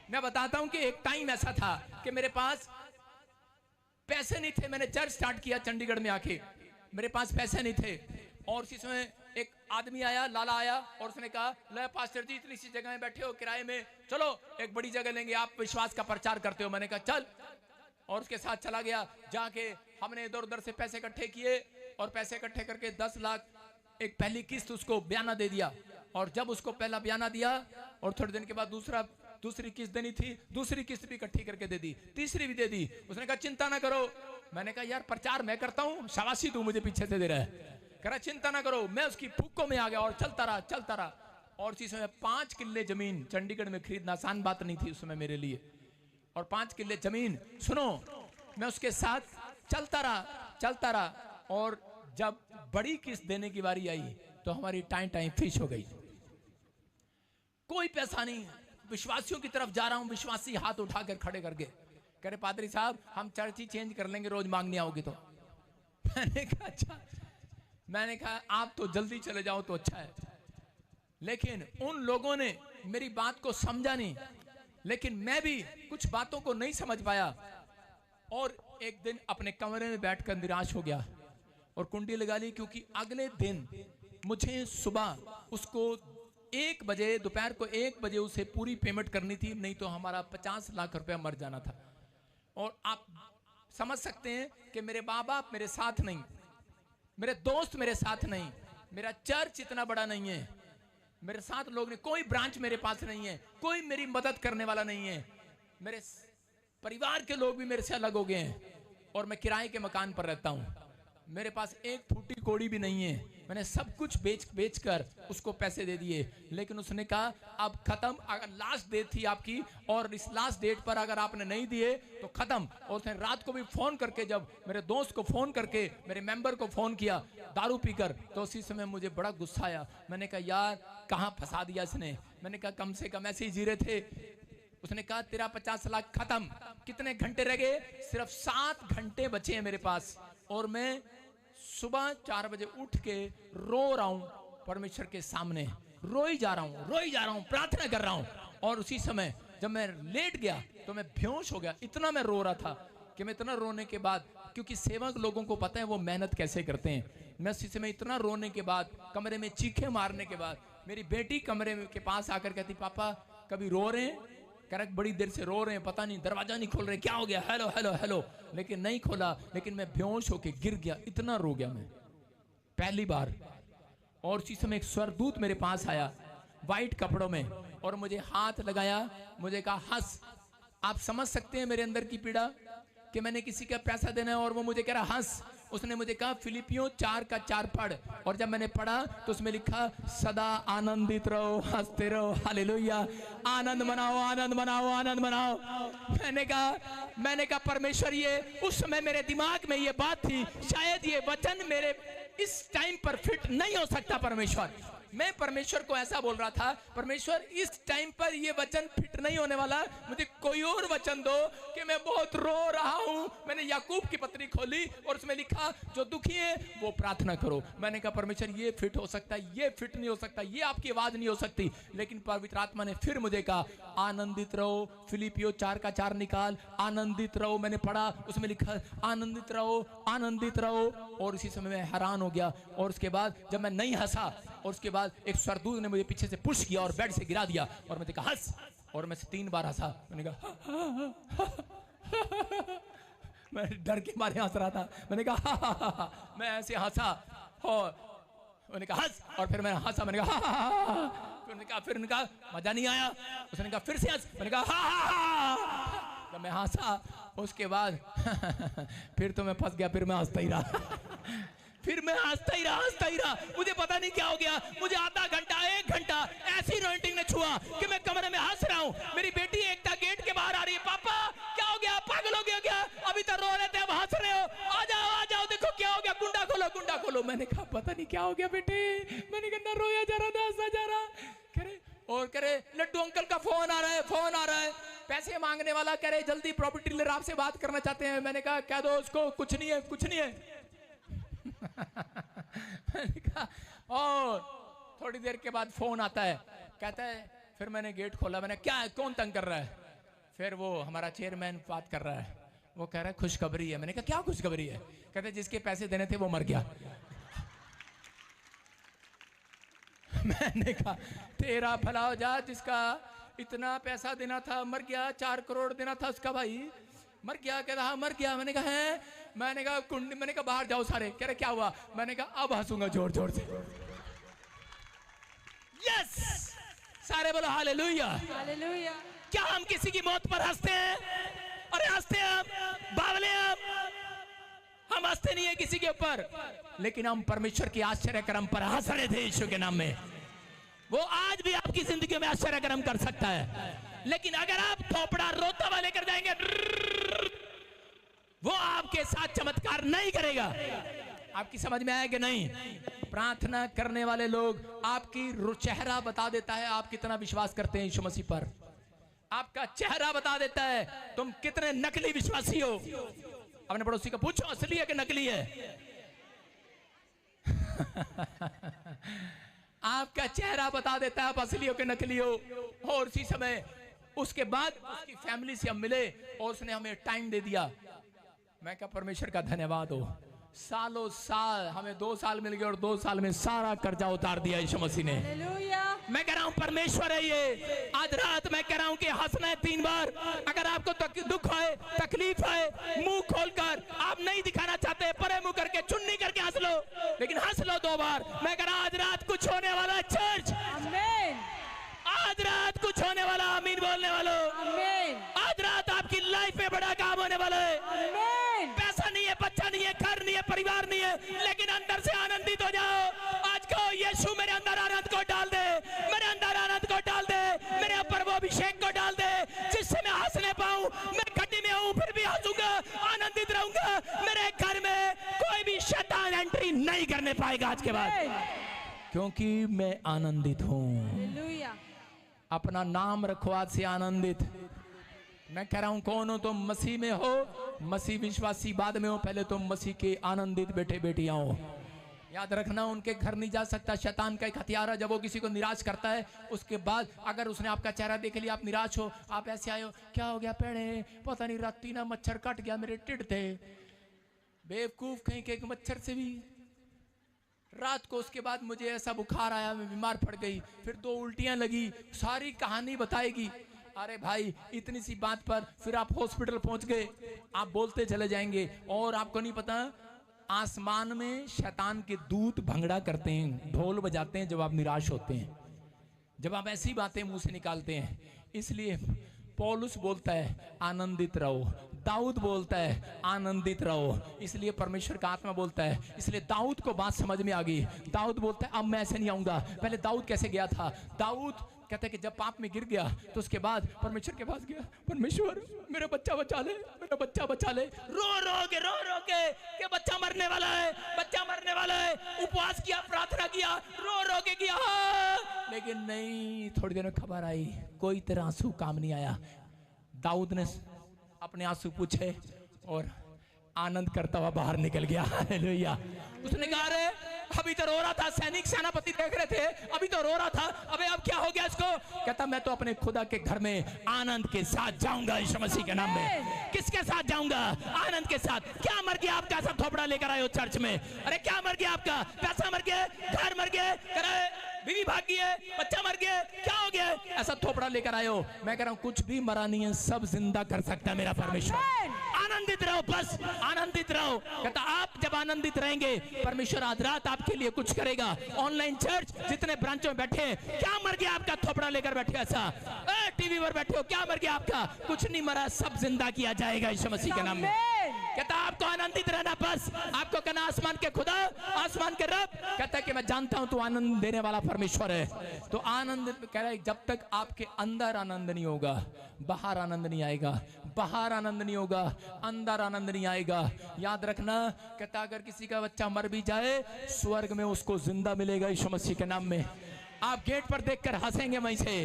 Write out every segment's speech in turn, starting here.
मैं बताता हूं कि एक टाइम ऐसा था कि मेरे पास पैसे नहीं थे। मैंने चर्च स्टार्ट किया चंडीगढ़ में आके, मेरे पास पैसे नहीं थे। और उसी समय एक आदमी आया, लाला आया, और उसने कहा, ले पास्टर जी इतनी सी जगह में बैठे हो किराए में, चलो एक बड़ी जगह लेंगे, आप विश्वास का प्रचार करते हो। मैंने कहा चल, और उसके साथ चला गया। जाके हमने इधर उधर से पैसे इकट्ठे किए, और पैसे इकट्ठे करके 10 लाख एक पहली किस्त उसको बयाना दे दिया। और जब उसको पहला बयाना दिया, और थोड़े दिन के बाद दूसरी किस्त देनी थी, दूसरी किस्त भी इकट्ठी करके दे दी, तीसरी भी दे दी। उसने कहा चिंता ना करो। मैंने कहा यार प्रचार मैं करता हूँ, शाबाशी तू मुझे पीछे से दे रहा है। कह रहा चिंता ना करो। मैं उसकी फूकों में आ गया और चलता रहा। और उसी समय 5 किल्ले जमीन चंडीगढ़ में खरीदना आसान बात नहीं थी उस समय मेरे लिए। और 5 किल्ले जमीन, सुनो, मैं उसके साथ चलता रहा। और जब बड़ी किस्त देने की बारी आई तो हमारी टाइम फिश हो गई। कोई पैसा नहीं, विश्वासियों की तरफ जा रहा हूं, विश्वासी हाथ उठाकर खड़े करके कह रहे पादरी साहब हम चर्च ही चेंज कर लेंगे, रोज मांगने आओगे तो। मैंने कहा अच्छा। मैंने कहा आप तो जल्दी चले जाओ तो अच्छा है। लेकिन उन लोगों ने मेरी बात को समझा नहीं, लेकिन मैं भी कुछ बातों को नहीं समझ पाया। और एक दिन अपने कमरे में बैठकर निराश हो गया और कुंडी लगा ली, क्योंकि अगले दिन मुझे सुबह उसको 1 बजे, दोपहर को 1 बजे उसे पूरी पेमेंट करनी थी, नहीं तो हमारा 50 लाख रुपया मर जाना था। और आप समझ सकते हैं कि मेरे माँ बाप मेरे साथ नहीं, मेरे दोस्त मेरे साथ नहीं, मेरा चर्च इतना बड़ा नहीं है, मेरे साथ लोग नहीं, कोई ब्रांच मेरे पास नहीं है, कोई मेरी मदद करने वाला नहीं है, मेरे परिवार के लोग भी मेरे से अलग हो गए हैं, और मैं किराए के मकान पर रहता हूँ। मेरे पास एक फूटी कोड़ी भी नहीं है। मैंने सब कुछ बेच कर उसको पैसे दे दिए। लेकिन उसने कहा अब खत्म, अगर लास्ट डेट थी आपकी और इस लास्ट डेट पर अगर आपने नहीं दिए तो खत्म। और उसने रात को भी फोन करके, जब मेरे दोस्त को फोन करके, मेरे मेंबर को फोन किया दारू पीकर, तो उसी समय मुझे बड़ा गुस्सा आया। मैंने कहा यार कहाँ फंसा दिया इसने। मैंने कहा कम से कम ऐसे ही जी रहे थे। उसने कहा तेरा 50 लाख खत्म। कितने घंटे रह गए? सिर्फ 7 घंटे बचे हैं मेरे पास, और मैं सुबह 4 बजे उठ के रो रहा हूं परमेश्वर के सामने, रोई जा रहा हूं, प्रार्थना कर रहा हूं। और उसी समय जब मैं लेट गया तो मैं बेहोश हो गया, इतना मैं रो रहा था कि मैं इतना रोने के बाद, क्योंकि सेवक लोगों को पता है वो मेहनत कैसे करते हैं, मैं उसी समय इतना रोने के बाद, कमरे में चीखे मारने के बाद, मेरी बेटी कमरे के पास आकर कहती पापा कभी रो रहे हैं? करेक्ट, बड़ी देर से रो रहे हैं, पता नहीं दरवाजा नहीं खोल रहे, क्या हो गया, हेलो हेलो हेलो, लेकिन नहीं खोला। लेकिन मैं बेहोश होके गिर गया, इतना रो गया मैं पहली बार। और उसी समय एक स्वर्गदूत मेरे पास आया वाइट कपड़ों में, और मुझे हाथ लगाया, मुझे कहा हंस। आप समझ सकते हैं मेरे अंदर की पीड़ा कि मैंने किसी का पैसा देना है और वो मुझे कह रहा हंस। उसने मुझे कहा फिलिपियों 4:4 पढ़, और जब मैंने पढ़ा तो उसमें लिखा सदा आनंदित रहो, हंसते रहो, हालेलुया, आनंद मनाओ, आनंद मनाओ, आनंद मनाओ। मैंने कहा परमेश्वर, ये उस समय मेरे दिमाग में ये बात थी, शायद ये वचन मेरे इस टाइम पर फिट नहीं हो सकता। परमेश्वर, मैं परमेश्वर को ऐसा बोल रहा था, परमेश्वर इस टाइम पर ये वचन फिट नहीं होने वाला, मुझे कोई और वचन दो कि मैं बहुत रो रहा हूं। मैंने याकूब की पत्री खोली और उसमें लिखा जो दुखी है वो प्रार्थना करो। मैंने कहा परमेश्वर ये फिट हो सकता है, ये फिट नहीं हो सकता, ये आपकी आवाज नहीं हो सकती। लेकिन पवित्र आत्मा ने फिर मुझे कहा आनंदित रहो, फिलिपियो 4:4 निकाल, आनंदित रहो। मैंने पढ़ा, उसमें लिखा आनंदित रहो, आनंदित रहो। और इसी समय मैं हैरान हो गया। और उसके बाद जब मैं नहीं हंसा, और उसके बाद एक स्वर्गदूत ने मुझे पीछे से पुश किया और बेड से गिरा दिया, और मैंने कहा हंस, और मैं 3 बार हंसा। मैंने कहा मैं डर के मारे हंस रहा था। मैंने कहा मैं ऐसे हंसा, और मैंने कहा हंस, और फिर मैंने हंसा। मैंने कहा फिर उन्होंने कहा मजा नहीं आया। उसने कहा फिर से हंस। मैंने कहा जब मैं हंसा उसके बाद फिर तो मैं फंस गया, फिर मैं हंसता ही रहा। फिर मैं हंसता ही रहा। मुझे पता नहीं क्या हो गया, मुझे आधा घंटा 1 घंटा ऐसी एनॉइंटिंग ने छुआ कि मैं कमरे में हंस रहा हूँ। मेरी बेटी एकता गेट के बाहर आ रही है, पापा क्या हो गया, पागल हो गया क्या, अभी तक रो रहे थे अब हंस रहे हो, आ जाओ देखो क्या हो गया, गुंडा खोलो। मैंने कहा पता नहीं क्या हो गया बेटे। मैंने कहा ना रोया जा रहा ना हंसा जा रहा। करे लड्डू अंकल का फोन आ रहा है, पैसे मांगने वाला, कह रहे जल्दी प्रॉपर्टी डीलर आपसे बात करना चाहते हैं। मैंने कहा क्या दो उसको, कुछ नहीं है। मैंने कहा, और थोड़ी देर के बाद फोन आता है, कहता है, फिर मैंने गेट खोला। मैंने क्या है, कौन तंग कर रहा है? फिर वो हमारा चेयरमैन बात कर रहा है, वो कह रहा है खुशखबरी है। मैंने कहा क्या खुशखबरी है? कहते जिसके पैसे देने थे वो मर गया। मैंने कहा तेरा भला हो जा, जिसका इतना पैसा देना था मर गया, 4 करोड़ देना था उसका भाई मर गया। कहता हाँ मर गया। मैंने कहा है? मैंने कहा कुंडी, मैंने कहा बाहर जाओ सारे। कह रहे क्या हुआ? मैंने कहा अब हंसूंगा जोर जोर से। यस, सारे बोलो हालेलुया। हालेलुया। क्या हम किसी की मौत पर हंसते हैं? अरे हंसते हैं हम, बावले हम हंसते नहीं है किसी के ऊपर, लेकिन हम परमेश्वर की आश्चर्य कर्म पर हंस रहे थे यीशु के नाम में। वो आज भी आपकी जिंदगी में आश्चर्य कर्म कर सकता है, लेकिन अगर आप थोपड़ा रोता हुआ लेकर जाएंगे, वो आपके साथ चमत्कार नहीं करेगा। आपकी समझ में आया कि नहीं? प्रार्थना करने वाले लोग, आपकी चेहरा बता देता है आप कितना विश्वास करते हैं यीशु मसीह पर। आपका चेहरा बता देता है तुम कितने नकली विश्वासी हो। अपने पड़ोसी को पूछो असली है कि नकली है। आपका चेहरा बता देता है आप असली हो कि नकली हो। और उसी समय उसके बाद उसकी फैमिली से हम मिले और उसने हमें टाइम दे दिया। मैं क्या परमेश्वर का धन्यवाद हो। सालों साल हमें 2 साल मिल गए और 2 साल में सारा कर्जा उतार दिया यीशु मसीह ने। मैं कह रहा हूं परमेश्वर है ये। आज रात मैं कह रहा हूं कि हंसना है 3 बार। अगर आपको दुख है, तकलीफ है, मुंह खोलकर आप नहीं दिखाना चाहते, परे मुंह करके चुन्नी करके हंस लो, लेकिन हंस लो 2 बार। मैं कह रहा हूं आज रात कुछ होने वाला है चर्च। आमीन। आज रात कुछ होने वाला, आमीन बोलने वालों। आमीन। आज रात आपकी लाइफ में बड़ा काम होने वाला है। आमीन। पैसा नहीं है, बच्चा नहीं है, घर नहीं है, परिवार नहीं है, लेकिन अंदर से आनंदित हो जाओ। आज को यीशु मेरे अंदर आनंद को डाल दे, मेरे अंदर आनंद को डाल दे, मेरे ऊपर वो अभिषेक को डाल दे जिससे मैं हंसने पाऊं। मैं खड्डी में हूं फिर भी हंसूंगा, आनंदित रहूंगा। मेरे घर में कोई भी शैतान एंट्री नहीं करने पाएगा आज के बाद, क्योंकि मैं आनंदित हूं। हालेलुया। अपना नाम रखो आज से आनंदित। मैं कह रहा हूं कौन हो तुम? मसीह में हो, मसीह विश्वासी बाद में हो, पहले तुम मसीह के आनंदित बेटे बेटियां हो। याद रखना उनके घर नहीं जा सकता। शैतान का एक हथियार है, जब वो किसी को निराश करता है उसके बाद अगर उसने आपका चेहरा देख लिया, आप निराश हो, आप ऐसे आए हो, क्या हो गया पेड़े, पता नहीं रात ना मच्छर काट गया, मेरे टिड थे। बेवकूफ कहीं के मच्छर से भी। रात को उसके बाद मुझे ऐसा बुखार आया, मैं बीमार पड़ गई, फिर 2 उल्टियां लगी, सारी कहानी बताएगी। अरे भाई इतनी सी बात पर फिर आप हॉस्पिटल पहुंच गए, आप बोलते चले जाएंगे। और आपको नहीं पता आसमान में शैतान के दूत भंगड़ा करते हैं, ढोल बजाते हैं जब आप निराश होते हैं, जब आप ऐसी बातें मुंह से निकालते हैं। इसलिए पौलुस बोलता है आनंदित रहो, दाऊद बोलता है आनंदित रहो, इसलिए परमेश्वर का आत्मा बोलता है। इसलिए दाऊद को बात समझ में आ गई। दाऊद बोलता है अब मैं ऐसे नहीं आऊंगा। पहले दाऊद कैसे गया था? दाऊद कहते हैं कि जब पाप में गिर गया तो उसके बाद परमेश्वर के पास गया, परमेश्वर मेरा बच्चा बचा ले, मेरा बच्चा बचा ले। रो रो के बच्चा मरने वाला है, बच्चा मरने वाला है। उपवास किया, प्रार्थना किया, रो के किया, लेकिन नहीं। थोड़ी देर में खबर आई कोई तेरा आंसू काम नहीं आया। दाऊद ने अपने आंसू पूछे और आनंद करता हुआ बाहर निकल गया। हालेलुया। उसने कहा रे अभी तो रो रहा था, सैनिक सेनापति देख रहे थे, अभी तो रो रहा था, अबे अब क्या हो गया इसको? कहता मैं तो अपने खुदा के घर में आनंद के साथ जाऊंगा यीशु मसीह के नाम में। किसके साथ जाऊंगा? आनंद के साथ। क्या मर गया आपका? ऐसा थोपड़ा लेकर आए हो चर्च में? अरे क्या मर गया आपका? पैसा मर गया, घर मर गया, बीवी भाग गई है, बच्चा मर गया, क्या हो गया? ऐसा थोपड़ा लेकर आए हो। मैं कह रहा हूं कुछ भी मरा नहीं है, सब जिंदा कर सकता है मेरा परमेश्वर। आनंदित रहो, बस आनंदित रहो। कहता आप जब आनंदित रहेंगे परमेश्वर आज रात आपके लिए कुछ करेगा। ऑनलाइन चर्च जितने ब्रांचों में बैठे, क्या मर गया आपका? थोपड़ा लेकर बैठे ऐसा, टीवी पर बैठे हो, क्या मर गया आपका? कुछ नहीं मरा, सब जिंदा किया जाएगा यीशु मसीह के नाम में। कहता आपको आनंदित रहना, बस आपको कहना आसमान के खुदा, आसमान के रब। कहता है कि मैं जानता हूं तू आनंद देने वाला परमेश्वर है। तो आनंद कह रहा है जब तक आपके अंदर आनंद नहीं होगा बाहर आनंद नहीं आएगा, बाहर आनंद नहीं होगा अंदर आनंद नहीं आएगा। याद रखना, कहता अगर किसी का बच्चा मर भी जाए स्वर्ग में उसको जिंदा मिलेगा यीशु मसीह के नाम में। आप गेट पर देखकर हंसेंगे वहीं से,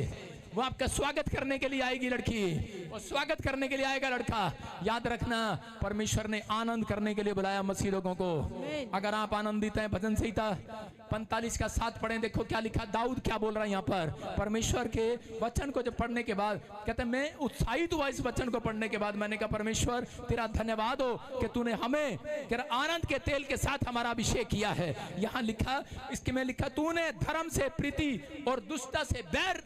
वो आपका स्वागत करने के लिए आएगी लड़की, वो स्वागत करने के लिए आएगा लड़का। याद रखना, परमेश्वर ने आनंद करने के लिए बुलाया मसीह लोगों को। अगर आप आनंदित हैं, भजन संहिता 45 का 7 पढ़ें, देखो क्या लिखा, दाऊद क्या बोल रहा है यहाँ पर। परमेश्वर के वचन को जब पढ़ने के बाद कहते हैं, मैं उत्साहित हुआ इस वचन को पढ़ने के बाद। मैंने कहा परमेश्वर तेरा धन्यवाद हो कि तूने हमें तेरा आनंद के तेल के साथ हमारा अभिषेक किया है। यहाँ लिखा, इसके में लिखा, तूने धर्म से प्रीति और दुष्टता से बैर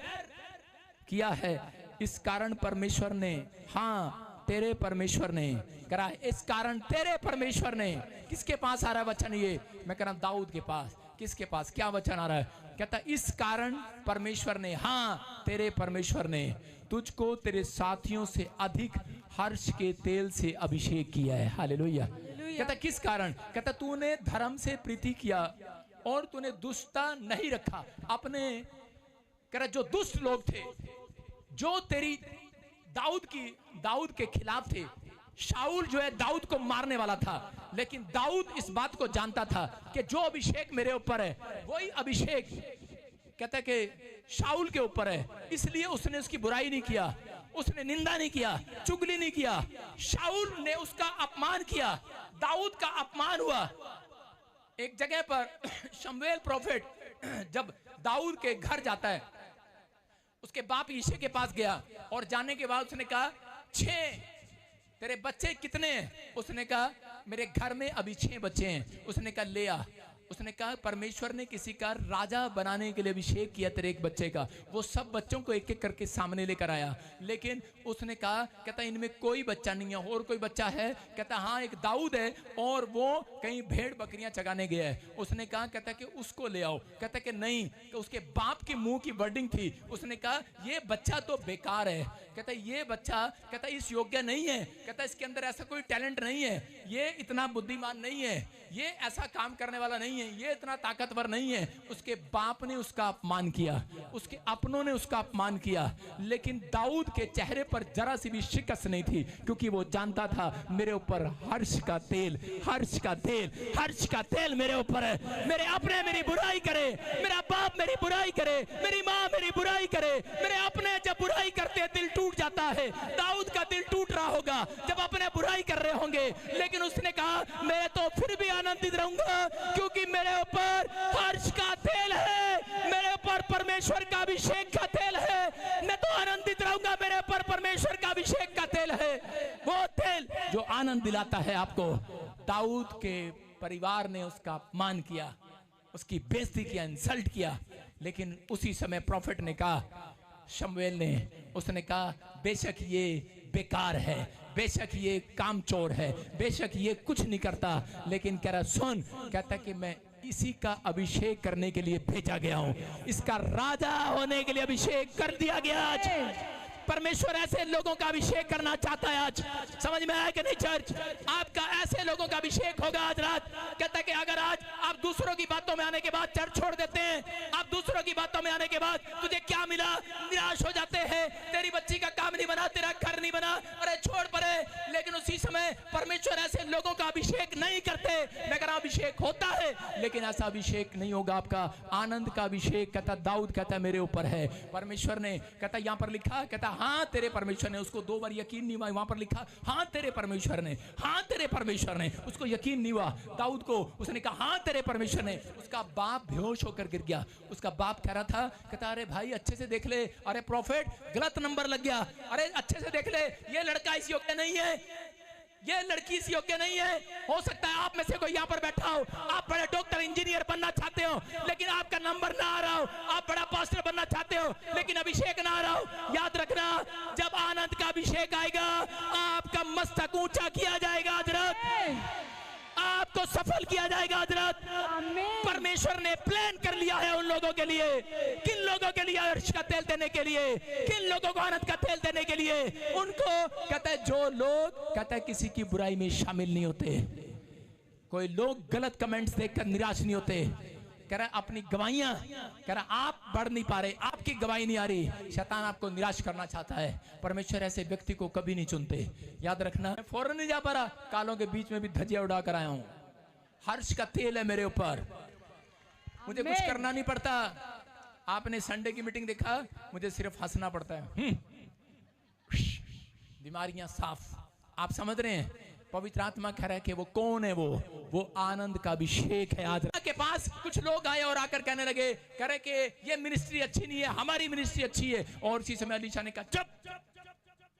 किया है। इस कारण परमेश्वर ने, हाँ तेरे परमेश्वर ने करा, इस कारण तेरे परमेश्वर ने। किसके पास आ रहा है वचन ये? मैं कह रहा हूं दाऊद के पास। किसके पास? क्या वचन आ रहा है? कहता इस कारण परमेश्वर ने, हाँ तेरे परमेश्वर ने तुझको तेरे साथियों से अधिक हर्ष के तेल से अभिषेक किया है। हालेलुया। कहता किस कारण? कहता तूने धर्म से प्रीति किया और तूने दुष्टता नहीं रखा। अपने कह रहा जो दुष्ट लोग थे, जो तेरी दाऊद के खिलाफ थे। शाऊल जो है दाऊद को मारने वाला था, लेकिन दाऊद इस बात को जानता था कि जो अभिषेक मेरे ऊपर है वही अभिषेक कहता है कि शाऊल के ऊपर है। इसलिए उसने उसकी बुराई नहीं किया, उसने निंदा नहीं किया, चुगली नहीं किया। शाऊल ने उसका अपमान किया, दाऊद का अपमान हुआ। एक जगह पर शमूएल प्रोफेट जब दाऊद के घर जाता है, उसके बाप यिशै के पास गया और जाने के बाद उसने कहा 6 तेरे बच्चे कितने हैं? उसने कहा मेरे घर में अभी 6 बच्चे हैं। उसने कहा ले आ। उसने कहा परमेश्वर ने किसी का राजा बनाने के लिए अभिषेक किया तेरे एक बच्चे का। वो सब बच्चों को एक एक करके सामने लेकर आया, लेकिन उसने कहा, कहता इनमें कोई बच्चा नहीं है। और कोई बच्चा है? कहता हाँ एक दाऊद है और वो कहीं भेड़ बकरियां चगाने गया है। उसने कहा, कहता कि उसको ले आओ। कहता कि नहीं, कि उसके बाप के मुंह की वर्डिंग थी। उसने कहा ये बच्चा तो बेकार है। कहता ये बच्चा, कहता इस योग्य नहीं है। कहता इसके अंदर ऐसा कोई टैलेंट नहीं है, ये इतना बुद्धिमान नहीं है, ये ऐसा काम करने वाला नहीं है, ये इतना ताकतवर नहीं है। उसके बाप ने उसका अपमान किया, उसके अपनों ने उसका अपमान किया, लेकिन दाऊद के चेहरे पर जरा सी भी शिकस्त नहीं थी, क्योंकि वो जानता था मेरे ऊपर हर्ष का तेल, हर्ष का तेल, हर्ष का तेल मेरे ऊपर है। मेरे अपने मेरी बुराई करे, मेरा बाप मेरी बुराई करे, मेरी माँ मेरी बुराई करे, मेरे अपने जब बुराई करते हैं दिल टूट जाता है। दाऊद का दिल टूट रहा होगा जब अपने बुराई कर रहे होंगे, लेकिन उसने कहा मैं तो फिर भी आनंदित रहूंगा, क्योंकि मेरे ऊपर हर्ष का तेल है, मेरे ऊपर परमेश्वर का अभिषेक का तेल है। मैं तो आनंदित रहूंगा, मेरे ऊपर परमेश्वर का अभिषेक का तेल है, वो तेल जो आनंद दिलाता है आपको। दाऊद के परिवार ने उसका अपमान किया, उसकी बेइज्जती किया, इंसल्ट किया, लेकिन उसी समय प्रॉफिट ने कहा, शमूएल ने, उसने कहा बेशक ये बेकार है, बेशक ये कामचोर है, बेशक ये कुछ नहीं करता, लेकिन कह रहा सुन, कहता कि मैं इसी का अभिषेक करने के लिए भेजा गया हूं, इसका राजा होने के लिए अभिषेक कर दिया गया। आज परमेश्वर ऐसे लोगों का अभिषेक करना चाहता है। आज समझ में आया कि नहीं चर्च? आपका ऐसे लोगों का अभिषेक होगा आज रात। कहता है कि अगर आज आप दूसरों की बातों में आने के बाद चर्च छोड़ देते हैं, आप दूसरों की बातों में आने के बाद तुझे क्या मिला, निराश हो जाते हैं, तेरी बच्ची का काम नहीं बना, तेरा घर नहीं बना, अरे छोड़ पड़े। लेकिन उसी समय परमेश्वर ऐसे लोगों का अभिषेक नहीं करते। मैं कह रहा अभिषेक होता है, लेकिन ऐसा अभिषेक नहीं होगा आपका। आनंद का अभिषेक कहता दाऊद कहता मेरे ऊपर है। परमेश्वर ने कहता यहाँ पर लिखा, कहता हाँ तेरे परमेश्वर ने, उसको 2 बार यकीन नहीं हुआ, वहां पर लिखा हाँ तेरे परमेश्वर ने, हाँ तेरे परमेश्वर ने, उसको यकीन नहीं हुआ दाऊद को। उसने कहा हाँ तेरे परमेश्वर ने। उसका बाप बेहोश होकर गिर गया। उसका बाप कह रहा था, कहता अरे भाई अच्छे से देख ले, अरे प्रॉफिट गलत नंबर लग गया, अरे अच्छे से देख ले, ये लड़का इस योग्य नहीं है, ये लड़की इस योग्य नहीं है। हो सकता है आप में से कोई यहाँ पर बैठा हो, आप बड़े डॉक्टर इंजीनियर बनना चाहते हो, लेकिन आपका नंबर ना आ रहा हो, आप बड़ा पास्टर बनना चाहते हो, लेकिन अभिषेक ना आ रहा हो। याद रखना, जब आनंद का अभिषेक आएगा आपका मस्तक ऊंचा किया जाएगा हजरत, आपको सफल किया जाएगा हजरत। परमेश्वर ने प्लान कर लिया है उन लोगों के लिए, किन लोगों के लिए अर्श का तेल देने के लिए, किन लोगों को आनंद का तेल देने के लिए। उनको कहता है जो लोग कहता है किसी की बुराई में शामिल नहीं होते, कोई लोग गलत कमेंट्स देखकर निराश नहीं होते। कह रहा अपनी गवाहियां, कह रहा आप बढ़ नहीं पा रहे, आपकी गवाही नहीं आ रही, शैतान आपको निराश करना चाहता है। परमेश्वर ऐसे व्यक्ति को कभी नहीं चुनते। याद रखना, मैं फौरन नहीं जा पा रहा, कालों के बीच में भी धजिया उड़ा कर आया हूं। हर्ष का तेल है मेरे ऊपर, मुझे कुछ करना नहीं पड़ता, आपने संडे की मीटिंग देखा, मुझे सिर्फ हंसना पड़ता है। बीमारियां साफ। आप समझ रहे हैं? पवित्र आत्मा कह रहा है कि वो कौन है, वो आनंद का अभिषेक है। आज के पास कुछ लोग आए और आकर कहने लगे, कह रहे कि ये मिनिस्ट्री अच्छी नहीं है, हमारी मिनिस्ट्री अच्छी है। और इसी समय अलीशा ने कहा चुप,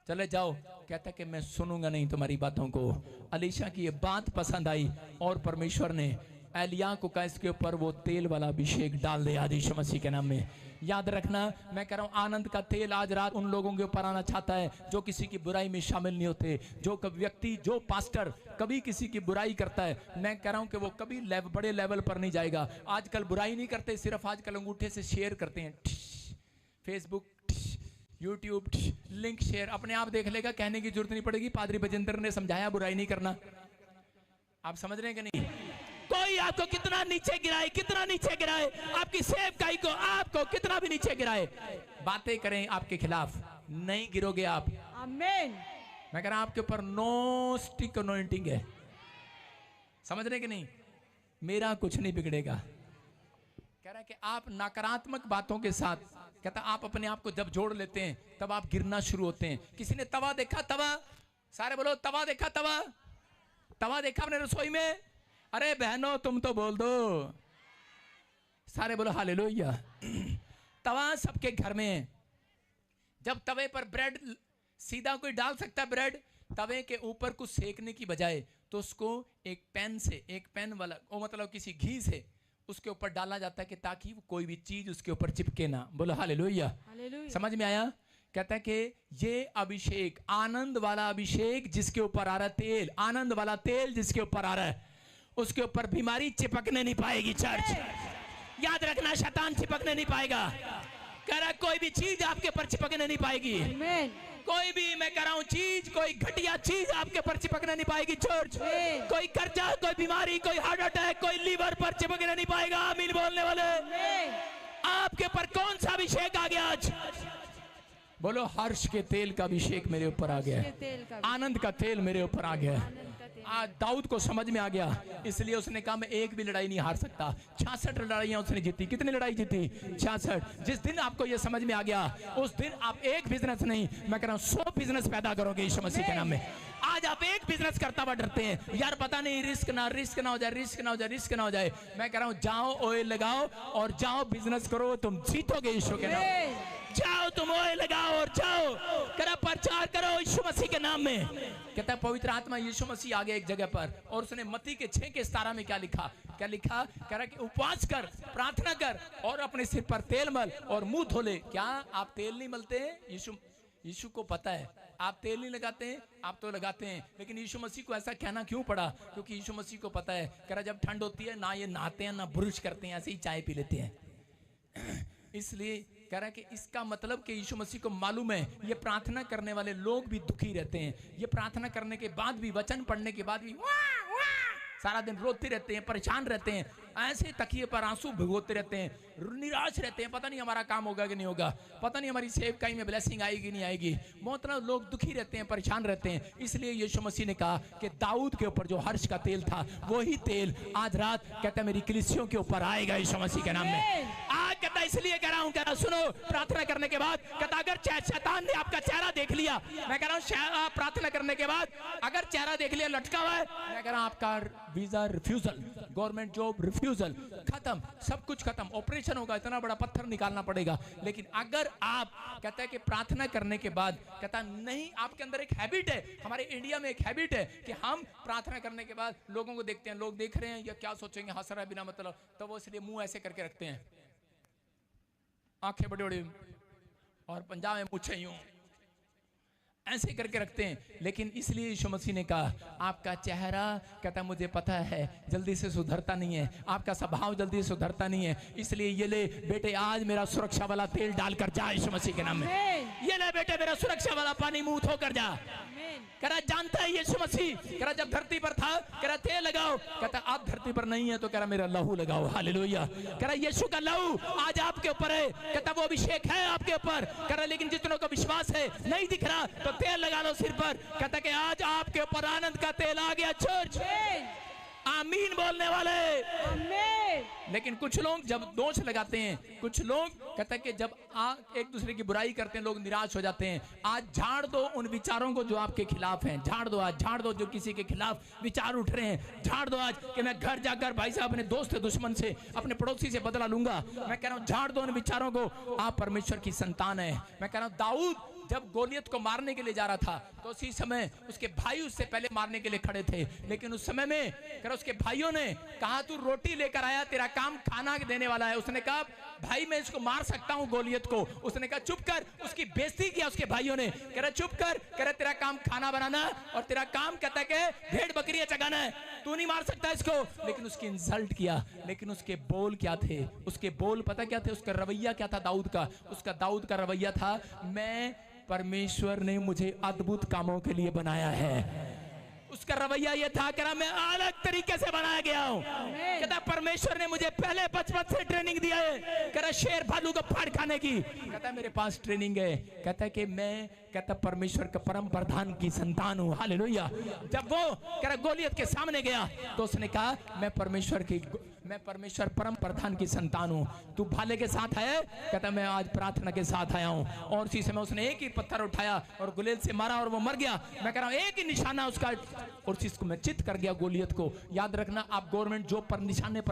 चले जाओ। कहता कि मैं सुनूंगा नहीं तुम्हारी बातों को। अलीशा की ये बात पसंद आई और परमेश्वर ने एलिया को कहा इसके ऊपर वो तेल वाला अभिषेक डाल दे, आदि यीशु मसीह के नाम में। याद रखना, मैं कह रहा हूं आनंद का तेल आज रात उन लोगों के ऊपर आना चाहता है जो किसी की बुराई में शामिल नहीं होते। जो व्यक्ति, जो पास्टर कभी किसी की बुराई करता है, मैं कह रहा हूं कि वो कभी बड़े लेवल पर नहीं जाएगा। आजकल बुराई नहीं करते, सिर्फ आजकल अंगूठे से शेयर करते हैं। फेसबुक, यूट्यूब, लिंक शेयर, अपने आप देख लेगा, कहने की जरूरत नहीं पड़ेगी। पादरी बजेंद्र ने समझाया बुराई नहीं करना। आप समझ रहे हैं कि नहीं? कोई आपको कितना नीचे गिराए, कितना नीचे गिराए, आपकी सेवकाई को, आपको कितना भी नीचे गिराए, बातें करें आपके खिलाफ, नहीं गिरोगे आप। आमीन। मैं कह रहा हूं आपके ऊपर नो स्टिक अनॉइंटिंग है। समझ रहे कि नहीं? मेरा कुछ नहीं बिगड़ेगा। कह रहा है कि आप नकारात्मक बातों के साथ, कहता आप अपने आप को जब जोड़ लेते हैं तब आप गिरना शुरू होते हैं। किसी ने तवा देखा? तवा, सारे बोलो तवा देखा? तवा, तवा देखा अपने रसोई में? अरे बहनों तुम तो बोल दो, सारे बोलो हालेलुया। तवा सबके घर में है। जब तवे पर ब्रेड सीधा कोई डाल सकता है ब्रेड, तवे के ऊपर कुछ सेकने की बजाय तो उसको एक पेन से, एक पेन वाला, वो मतलब किसी घी से उसके ऊपर डाला जाता है कि ताकि कोई भी चीज उसके ऊपर चिपके ना। बोलो हालेलुया। समझ में आया? कहता है कि ये अभिषेक, आनंद वाला अभिषेक जिसके ऊपर आ रहा है तेल, आनंद वाला तेल जिसके ऊपर आ रहा है, उसके ऊपर बीमारी चिपकने नहीं पाएगी। चर्च याद रखना, शैतान चिपकने नहीं पाएगा। कह रहा कोई भी चीज आपके ऊपर चिपकने नहीं पाएगी। कोई भी, मैं कह रहा हूं चीज, कोई घटिया चीज आपके ऊपर चिपकने नहीं पाएगी। चर्च कोई कर्जा, कोई बीमारी, कोई हार्ट अटैक, कोई लीवर पर चिपकने नहीं पाएगा। आमीन बोलने वाले, आपके ऊपर कौन सा अभिषेक आ गया आज? बोलो हर्ष के तेल का अभिषेक मेरे ऊपर आ गया है। आनंद का तेल मेरे ऊपर आ गया है। आज दाऊद को समझ में आ गया, इसलिए उसने कहा मैं एक भी लड़ाई नहीं हार सकता। 66 लड़ाइयां उसने जीती। कितनी लड़ाई जीती? 66। जिस दिन आपको यह समझ में आ गया, उस दिन आप एक बिजनेस नहीं, मैं कह रहा हूं 100 बिजनेस पैदा करोगे यीशु मसीह के नाम में। आज आप एक बिजनेस करता हुआ डरते हैं, यार पता नहीं रिस्क ना हो जाए, रिस्क ना हो जाए। मैं कह रहा हूं जाओ, ऑयल लगाओ और जाओ बिजनेस करो, तुम जीतोगे यीशु के नाम में। जाओ तुम ऑयल लगाओ और जाओ करो, प्रचार करो यीशु मसीह के नाम में। कहता है पवित्र आत्मा यीशु मसीह आ गया एक जगह पर, और उसने मत्ती के 6:17 में क्या लिखा? क्या लिखा? कह रहा कि उपवास कर, प्रार्थना कर और अपने सिर पर तेल मल और मुंह धो ले। क्या आप तेल नहीं मलते हैं? यीशु को पता है आप तेल नहीं लगाते हैं, आप तो लगाते हैं, लेकिन यीशु मसीह को ऐसा कहना क्यों पड़ा? क्योंकि यीशु मसीह को पता है, कह रहा जब ठंड होती है ना ये नहाते हैं ना ब्रश करते हैं, ऐसे ही चाय पी लेते हैं। इसलिए कह रहा है कि इसका मतलब कि यीशु मसीह को मालूम है ये प्रार्थना करने वाले लोग भी दुखी रहते हैं। ये प्रार्थना करने के बाद भी, वचन पढ़ने के बाद भी सारा दिन रोते रहते हैं, परेशान रहते हैं, ऐसे तकिए पर आंसू भिगोते रहते हैं, निराश रहते हैं। पता नहीं हमारा काम होगा कि नहीं होगा, पता नहीं हमारी सेवकाई में ब्लेसिंग आएगी नहीं आएगी। बहुत लोग दुखी रहते हैं, परेशान रहते हैं। इसलिए यीशु मसीह ने कहा कि दाऊद के ऊपर जो हर्ष का तेल था, वही तेल आज रात कहता है मेरी कलीसियों के ऊपर आएगा यीशु मसीह के नाम में। आज कहता इसलिए कह रहा हूं, कह रहा सुनो, प्रार्थना करने के बाद कहता अगर शैतान ने आपका चेहरा देख लिया, मैं कह रहा हूं प्रार्थना करने के बाद अगर चेहरा देख लिया लटका हुआ है, मैं कह रहा हूं आपका visa refusal, government job refusal, खत्म, सब कुछ खत्म। ऑपरेशन होगा, इतना बड़ा पत्थर निकालना पड़ेगा। लेकिन अगर आप कहता है कि प्रार्थना करने के बाद कहता नहीं, आपके अंदर एक हैबिट है, हमारे इंडिया में एक हैबिट है कि हम प्रार्थना करने के बाद लोगों को देखते हैं, लोग देख रहे हैं या क्या सोचेंगे, हंस रहा है बिना मतलब, तो वो इसलिए मुंह ऐसे करके रखते हैं, आंखें बड़ी बड़ी, और पंजाब में पूछे यूं ऐसे करके रखते हैं। लेकिन इसलिए यीशु मसीह ने कहा आपका चेहरा कहता मुझे पता है जल्दी से सुधरता नहीं है, आपका स्वभाव जल्दी से सुधरता नहीं है, इसलिए ये ले बेटे आज मेरा सुरक्षा वाला तेल डालकर जा यीशु मसीह के नाम में। ये ले बेटे मेरा सुरक्षा वाला पानी मुंह धोकर जा। कह रहा जानता है यीशु मसीह, कह रहा जब धरती पर था कह रहा तेल लगाओ, कहता आप धरती पर नहीं है तो कह रहा मेरा लहू लगाओ। हालेलुया। कह रहा यीशु का लहू आज आपके ऊपर है, कहता वो अभिषेक है आपके ऊपर। कह रहा लेकिन जितनों को विश्वास है नहीं दिख रहा तो तेल लगा लो सिर पर। कहता कि आज आपके ऊपर आनंद का तेल आ गया। चर्च आमीन बोलने वाले। आमेन। लेकिन कुछ लोग जब दोष लगाते हैं, कुछ लोग कहते हैं कि जब एक दूसरे की बुराई करते हैं लोग निराश हो जाते हैं। आज झाड़ दो उन विचारों को जो आपके खिलाफ हैं, झाड़ दो आज, झाड़ दो जो किसी के खिलाफ विचार उठ रहे हैं, झाड़ दो आज कि मैं घर जाकर भाई साहब अपने दोस्त दुश्मन से अपने पड़ोसी से बदला लूंगा। मैं कह रहा हूं झाड़ दो उन विचारों को। आप परमेश्वर की संतान है। मैं कह रहा हूं दाऊद जब गोलियत को मारने के लिए जा रहा था तो उसी समय उसके भाई उससे पहले मारने के लिए खड़े थे, लेकिन उस समय में कर उसके भाइयों ने कहा तू रोटी लेकर आया, तेरा काम खाना देने वाला है। उसने कहा भाई मैं इसको मार सकता हूं गोलियत को। उसने कहा चुप कर। उसकी बेइज्जती किया उसके भाइयों ने, कह रहा चुप कर, कह रहा तेरा काम खाना बनाना और तेरा काम कहता है कि भेड़ बकरियां चगाना है, तू नहीं मार सकता इसको। लेकिन उसकी इंसल्ट किया। लेकिन उसके बोल क्या थे? उसके बोल पता क्या थे? उसका रवैया क्या था दाऊद का? उसका दाऊद का रवैया था मैं परमेश्वर ने मुझे अद्भुत कामों के लिए बनाया है। उसका रवैया यह था कि मैं अलग तरीके से बनाया गया हूं। कहता परमेश्वर ने मुझे पहले बचपन से ट्रेनिंग दिया है, कहता शेर भालू को फाड़ खाने की। कहता मेरे पास ट्रेनिंग है। कहता कि मैं कहता परमेश्वर का परम प्रधान की संतान हूं। हालेलुया। जब वो कहता गोलियत के सामने गया तो उसने कहा मैं परमेश्वर परम प्रधान की संतान हूं। तू भाले के साथ है? कहता मैं आज प्रार्थना के साथ आया हूं। और उसी समय उसने एक ही पत्थर उठाया और गुलेल से मारा और वो मर गया। मैं कह रहा हूं एक ही निशाना उसका और चीज में चित कर गया गोलियत को। याद रखना आप गवर्नमेंट जॉब पर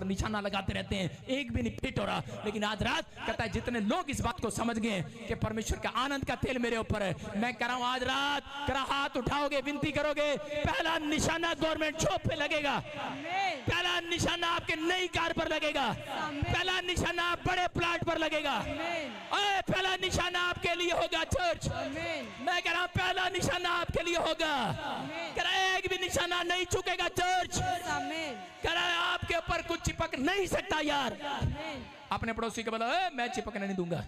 निशाना लगाते रहते हैं, एक भी नहीं फिट हो रहा। लेकिन आज रात कहता है जितने लोग इस बात को समझ गए कि परमेश्वर का आनंद का तेल मेरे ऊपर है, मैं कह रहा हूं आज रात करा हाथ उठाओगे, विनती करोगे, पहला निशाना गवर्नमेंट जॉब पे लगेगा, पहला निशाना आपके नई कार पर लगेगा, पहला निशाना बड़े प्लाट पर लगेगा, पहला निशाना आपके लिए होगा चर्च। मैं कह रहा हूं पहला निशाना आपके लिए होगा। कह रहा एक भी निशाना नहीं चुकेगा चर्च। कह रहा आपके ऊपर कुछ चिपक नहीं सकता यार। अपने पड़ोसी को बोला मैं चिपकने नहीं दूंगा।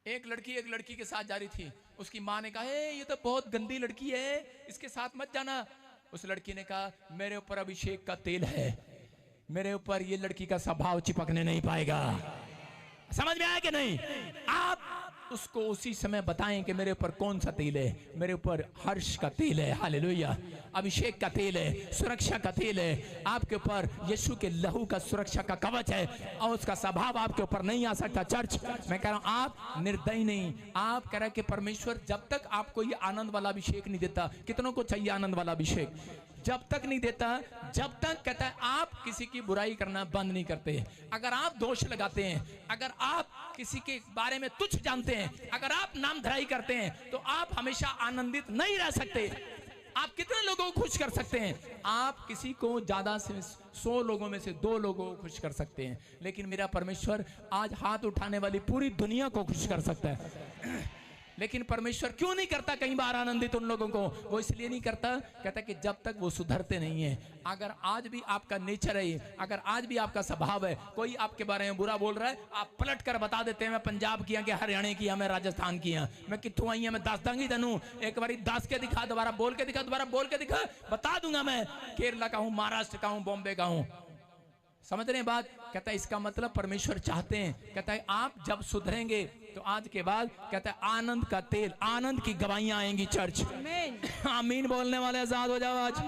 एक लड़की के साथ जा रही थी। उसकी माँ ने कहा ये तो बहुत गंदी लड़की है, इसके साथ मत जाना। उस लड़की ने कहा मेरे ऊपर अभिषेक का तेल है, मेरे ऊपर ये लड़की का स्वभाव चिपकने नहीं पाएगा। समझ में आया कि नहीं? आप उसको उसी समय बताएं कि मेरे ऊपर कौन सा तेल है। मेरे ऊपर हर्ष का तेल है, हालेलुया, अभिषेक का तेल है, सुरक्षा का तेल है। आपके ऊपर यीशु के लहू का सुरक्षा का कवच है और उसका स्वभाव आपके ऊपर नहीं आ सकता। चर्च मैं कह रहा हूं आप निर्दयी नहीं। आप कह रहे कि परमेश्वर जब तक आपको ये आनंद वाला अभिषेक नहीं देता, कितनों को चाहिए आनंद वाला अभिषेक? जब तक नहीं देता, जब तक कहता है आप किसी की बुराई करना बंद नहीं करते। अगर आप दोष लगाते हैं, अगर आप किसी के बारे में तुच्छ जानते हैं, अगर आप नाम धराई करते हैं, तो आप हमेशा आनंदित नहीं रह सकते। आप कितने लोगों को खुश कर सकते हैं? आप किसी को ज्यादा से 100 लोगों में से 2 लोगों को खुश कर सकते हैं, लेकिन मेरा परमेश्वर आज हाथ उठाने वाली पूरी दुनिया को खुश कर सकता है। लेकिन परमेश्वर क्यों नहीं करता कई बार आनंदित उन लोगों को? वो इसलिए नहीं करता, कहता कि जब तक वो सुधरते नहीं है। अगर आज भी आपका नेचर है, अगर आज भी आपका स्वभाव है, कोई आपके बारे में बुरा बोल रहा है, आप पलट कर बता देते हैं मैं पंजाब की कि हरियाणा की, मैं राजस्थान की, मैं कितों आई, मैं दस दूंगी तेनू, एक बार दस के दिखा, दोबारा बोल के दिखा, दोबारा बोल के दिखा, बता दूंगा मैं केरला का हूं, महाराष्ट्र का हूं, बॉम्बे का हूं। समझ रहे हैं बात? कहता है इसका मतलब परमेश्वर चाहते हैं, कहता है आप जब सुधरेंगे तो आज के बाद कहता है आनंद का तेल, आनंद की गवाहियां आएंगी चर्च। आमीन बोलने वाले आजाद हो जाओ आज।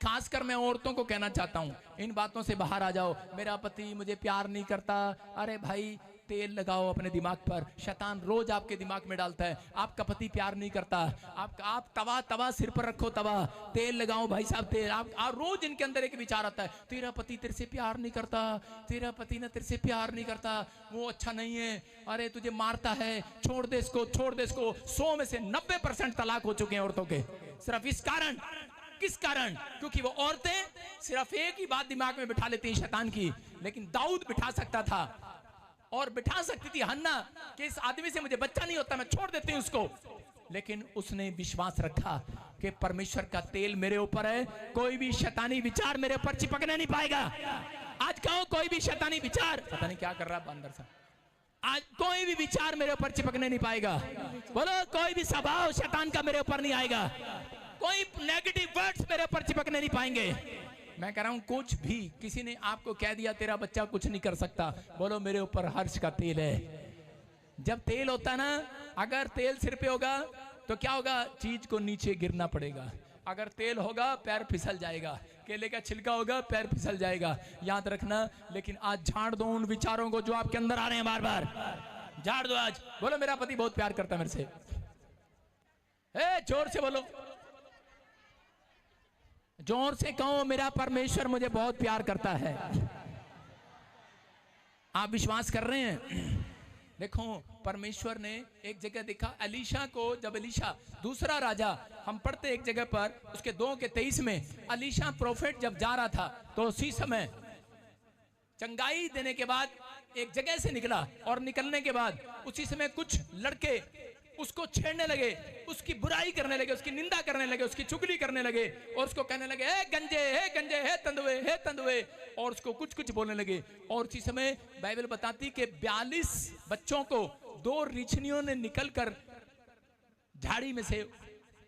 खासकर मैं औरतों को कहना चाहता हूं, इन बातों से बाहर आ जाओ। मेरा पति मुझे प्यार नहीं करता, अरे भाई तेल लगाओ अपने दिमाग पर। शैतान रोज आपके दिमाग में डालता है आपका पति प्यार नहीं करता। आप तवा सिर पर रखो, तवा तेल लगाओ भाई साहब, तेल। आप रोज इनके अंदर एक विचार आता है तेरा पति तेरे से प्यार नहीं करता, तेरा पति ना तेरे से प्यार नहीं करता, वो अच्छा नहीं है, अरे तुझे मारता है, छोड़ दे इसको, छोड़ दे इसको। 100 में से 90% तलाक हो चुके हैं औरतों के, सिर्फ इस कारण। किस कारण? क्योंकि वो औरतें सिर्फ एक ही बात दिमाग में बिठा लेती हैं शैतान की। लेकिन दाऊद बिठा सकता था और बिठा सकती थी हन्ना कि इस आदमी से मुझे बच्चा नहीं होता, मैं छोड़ देती हूं उसको। लेकिन उसने विश्वास रखा कि परमेश्वर का तेल मेरे ऊपर है, कोई भी शैतानी विचार मेरे ऊपर चिपकने नहीं पाएगा। आज कहो कोई भी शैतानी विचार, पता नहीं क्या कर रहा है अंदर से, आज कोई भी विचार मेरे ऊपर चिपकने नहीं पाएगा। बोलो कोई भी स्वभाव शैतान का मेरे ऊपर नहीं आएगा, कोई नेगेटिव वर्ड्स मेरे ऊपर चिपकने नहीं पाएंगे। मैं कह रहा हूं कुछ भी किसी ने आपको कह दिया तेरा बच्चा कुछ नहीं कर सकता, बोलो मेरे ऊपर हर्ष का तेल है। जब तेल होता ना, अगर तेल सिर पे होगा तो क्या होगा? चीज को नीचे गिरना पड़ेगा। अगर तेल होगा पैर फिसल जाएगा, केले का छिलका होगा पैर फिसल जाएगा, याद रखना। लेकिन आज झाड़ दो उन विचारों को जो आपके अंदर आ रहे हैं बार बार, झाड़ दो आज। बोलो मेरा पति बहुत प्यार करता है मेरे से, जोर से बोलो, जोर से कहो मेरा परमेश्वर मुझे बहुत प्यार करता है। आप विश्वास कर रहे हैं? देखो परमेश्वर ने एक जगह देखा एलीशा को, जब एलीशा दूसरा राजा हम पढ़ते एक जगह पर उसके 2:23 में, एलीशा प्रोफेट जब जा रहा था तो उसी समय चंगाई देने के बाद एक जगह से निकला, और निकलने के बाद उसी समय कुछ लड़के उसको छेड़ने लगे, उसकी बुराई करने लगे, उसकी निंदा करने लगे, उसकी चुगली करने लगे, और उसको कहने लगे हे गंजे, हे गंजे, हे तंदुए, हे तंदुए, और उसको कुछ कुछ बोलने लगे। और उसी समय बाइबल बताती कि 42 बच्चों को 2 रीछनियों ने निकलकर झाड़ी में से,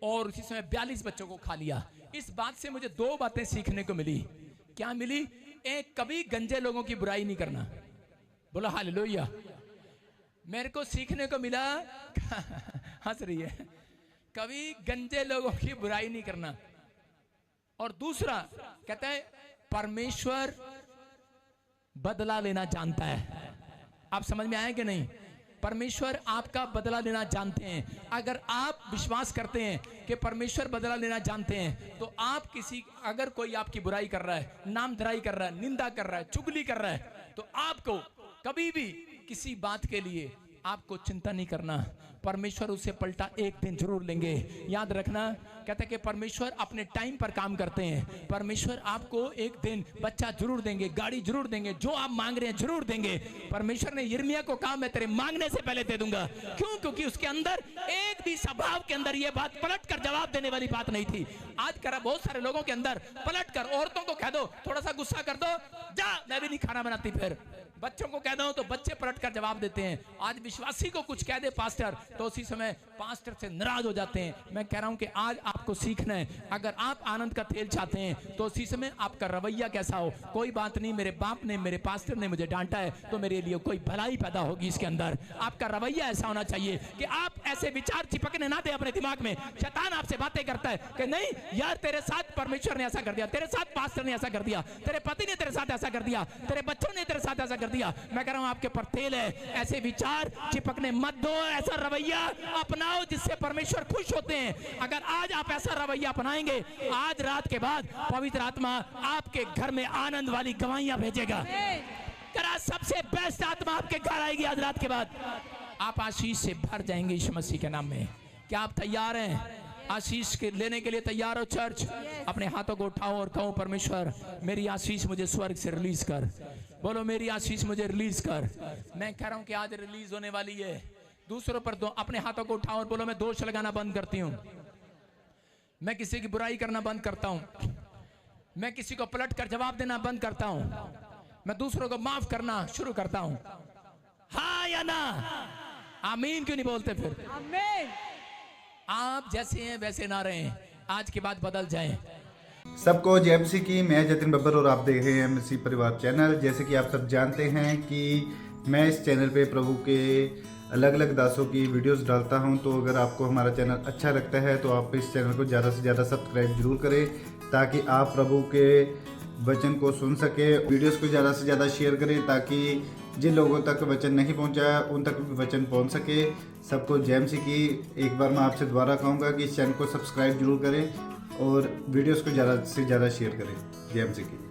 और उसी समय 42 बच्चों को खा लिया। इस बात से मुझे 2 बातें सीखने को मिली। क्या मिली? एक, कभी गंजे लोगों की बुराई नहीं करना। बोलो हालेलुया। मेरे को सीखने को मिला हंस रही है, कभी गंजे लोगों की बुराई नहीं करना। और दूसरा कहता है परमेश्वर बदला लेना जानता है। आप समझ में आए कि नहीं? परमेश्वर आपका बदला लेना जानते हैं। अगर आप विश्वास करते हैं कि परमेश्वर बदला लेना जानते हैं, तो आप किसी, अगर कोई आपकी बुराई कर रहा है, नामधराई कर रहा है, निंदा कर रहा है, चुगली कर रहा है, तो आपको कभी भी किसी बात के लिए आपको चिंता नहीं करना। परमेश्वर उसे पलटा एक दिन जरूर लेंगे। याद रखना, कहते हैं कि परमेश्वर अपने टाइम पर काम करते हैं। परमेश्वर आपको एक दिन बच्चा जरूर देंगे, गाड़ी जरूर देंगे, जो आप मांग रहे हैं जरूर देंगे। परमेश्वर ने यिर्मयाह को कहा मैं तेरे मांगने से पहले दे दूंगा। क्यों? क्योंकि उसके अंदर एक भी स्वभाव के अंदर यह बात पलट कर जवाब देने वाली बात नहीं थी। आज करा बहुत सारे लोगों के अंदर पलट कर, औरतों को कह दो थोड़ा सा गुस्सा कर दो, जा मैं भी नहीं खाना बनाती, फिर बच्चों को कह दो तो बच्चे पलट कर जवाब देते हैं। आज विश्वासी को कुछ कह दे पास्टर तो उसी समय पास्टर से नाराज हो जाते हैं। मैं कह रहा हूं कि आज आपको सीखना है, अगर आप आनंद का तेल चाहते हैं तो उसी समय आपका रवैया कैसा हो। कोई बात नहीं, मेरे बाप ने, मेरे पास्टर ने मुझे डांटा है तो मेरे लिए कोई भलाई पैदा होगी इसके अंदर। आपका रवैया ऐसा होना चाहिए कि आप ऐसे विचार चिपकने ना दे अपने दिमाग में। शैतान आपसे बातें करता है कि नहीं यार तेरे साथ परमेश्वर ने ऐसा कर दिया, तेरे साथ पास्टर ने ऐसा कर दिया, तेरे पति ने तेरे साथ ऐसा कर दिया, तेरे बच्चों ने तेरे साथ ऐसा कर दिया। मैं कह रहा हूं आपके पर तेल है, ऐसे विचार चिपकने मत दो। ऐसा रवैया अपनाओ जिससे परमेश्वर खुश होते हैं। अगर आज आप ऐसा रवैया अपनाएंगे, आज रात के बाद पवित्र आत्मा आपके घर में आनंद वाली गवाहियां भेजेगा। तेरा सबसे बेस्ट आत्मा आपके घर आएगी आज रात के बाद। आप आशीष से भर जाएंगे यीशु मसीह के नाम में। क्या आप तैयार हैं? आशीष के लेने के लिए तैयार हो चर्च? अपने हाथों को उठाओ और कहो परमेश्वर मेरी आशीष मुझे स्वर्ग से रिलीज कर। बोलो मेरी आशीष मुझे रिलीज कर। मैं कह रहा हूं कि आज रिलीज होने वाली है। दूसरों पर दो, अपने हाथों को उठाओ और बोलो मैं दोष लगाना बंद करती हूं, मैं किसी की बुराई करना बंद करता हूं, मैं किसी को पलट कर जवाब देना बंद करता हूं, मैं दूसरों को माफ करना शुरू करता हूं। हाँ या ना? आमीन क्यों नहीं बोलते फिर? आमीन। आप जैसे हैं वैसे ना रहें, आज के बाद बदल जाएं। सबको जय मसीह की। मैं जतिन बब्बर और आप देख रहे हैं मसीह परिवार चैनल। जैसे कि आप सब जानते हैं कि मैं इस चैनल पे प्रभु के अलग अलग दासों की वीडियोस डालता हूं, तो अगर आपको हमारा चैनल अच्छा लगता है तो आप इस चैनल को ज़्यादा से ज़्यादा सब्सक्राइब जरूर करें, ताकि आप प्रभु के वचन को सुन सके। वीडियोस को ज़्यादा से ज़्यादा शेयर करें ताकि जिन लोगों तक वचन नहीं पहुंचा उन तक भी वचन पहुंच सके। सबको जय मसीह की। एक बार मैं आपसे दोबारा कहूँगा कि इस चैनल को सब्सक्राइब जरूर करें और वीडियोस को ज़्यादा से ज़्यादा शेयर करें। जय मसीह की।